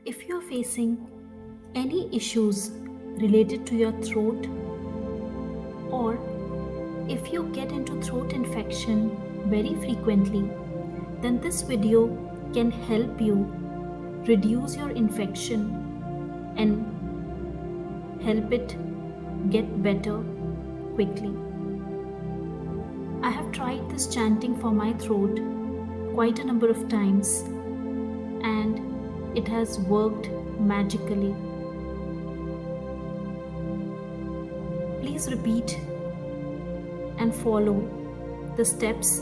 If you're facing any issues related to your throat, or if you get into throat infection very frequently, then this video can help you reduce your infection and help it get better quickly. I have tried this chanting for my throat quite a number of times and it has worked magically. Please repeat and follow the steps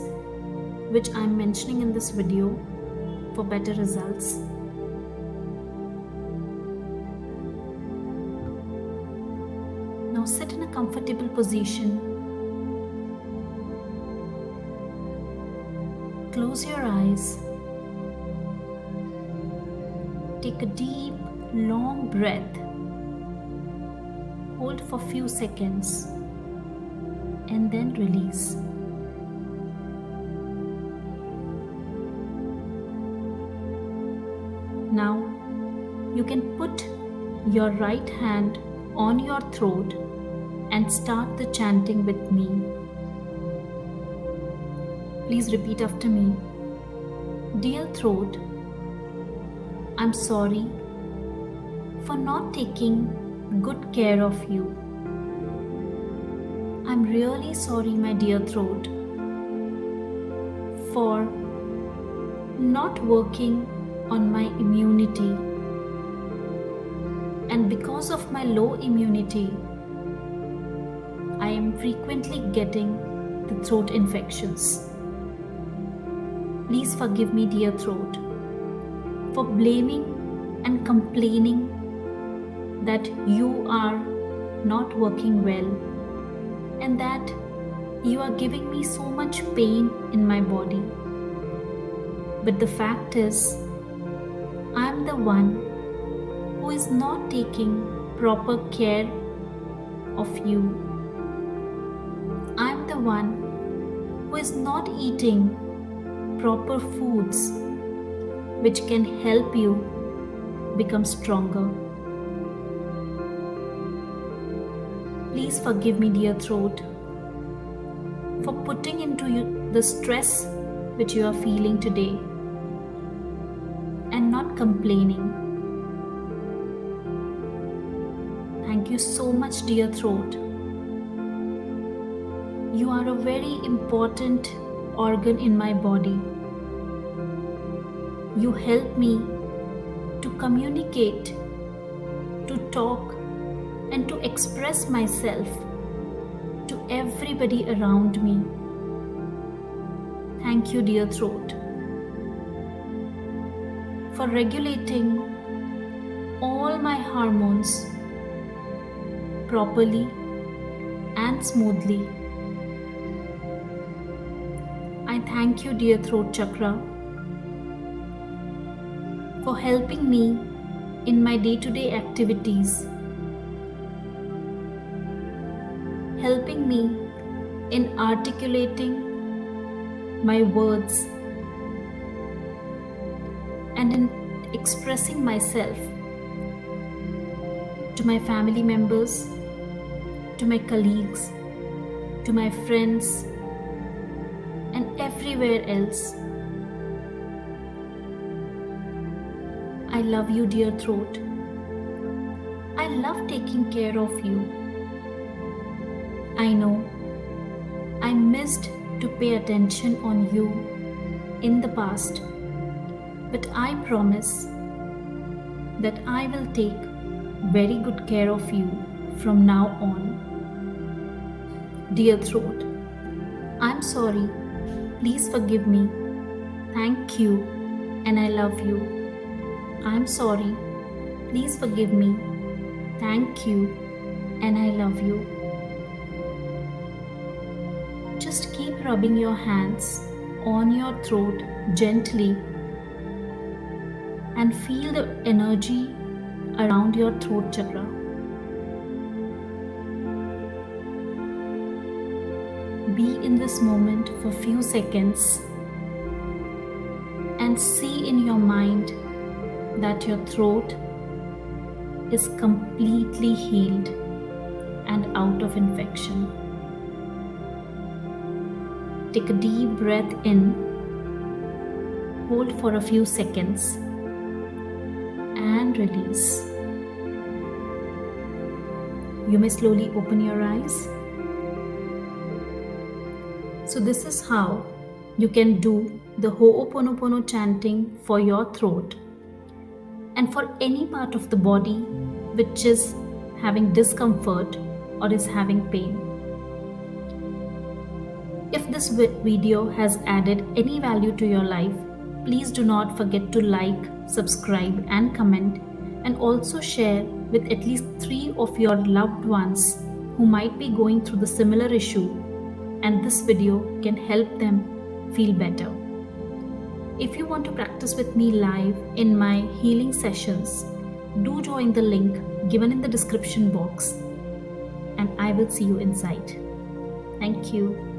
which I am mentioning in this video for better results. Now sit in a comfortable position. Close your eyes. Take a deep, long breath. Hold for a few seconds and then release. Now you can put your right hand on your throat and start the chanting with me. Please repeat after me. Dear throat, I'm sorry for not taking good care of you. I'm really sorry, my dear throat, for not working on my immunity. And because of my low immunity, I am frequently getting the throat infections. Please forgive me, dear throat, for blaming and complaining that you are not working well and that you are giving me so much pain in my body. But the fact is, I am the one who is not taking proper care of you. I am the one who is not eating proper foods which can help you become stronger. Please forgive me, dear throat, for putting into you the stress which you are feeling today and not complaining. Thank you so much, dear throat. You are a very important organ in my body. You help me to communicate, to talk, and to express myself to everybody around me. Thank you, dear throat, for regulating all my hormones properly and smoothly. I thank you, dear Throat Chakra, for helping me in my day-to-day activities, helping me in articulating my words and in expressing myself to my family members, to my colleagues, to my friends, and everywhere else. I love you, dear throat. I love taking care of you. I know I missed to pay attention on you in the past, but I promise that I will take very good care of you from now on. Dear throat, I'm sorry. Please forgive me. Thank you, and I love you. I'm sorry. Please forgive me. Thank you, and I love you. Just keep rubbing your hands on your throat gently and feel the energy around your throat chakra. Be in this moment for a few seconds and see in your mind that your throat is completely healed and out of infection. Take a deep breath in, hold for a few seconds, and release. You may slowly open your eyes. So this is how you can do the Ho'Oponopono chanting for your throat and for any part of the body which is having discomfort or is having pain. If this video has added any value to your life, please do not forget to like, subscribe and comment, and also share with at least 3 of your loved ones who might be going through the similar issue, and this video can help them feel better. If you want to practice with me live in my healing sessions, do join the link given in the description box, and I will see you inside. Thank you.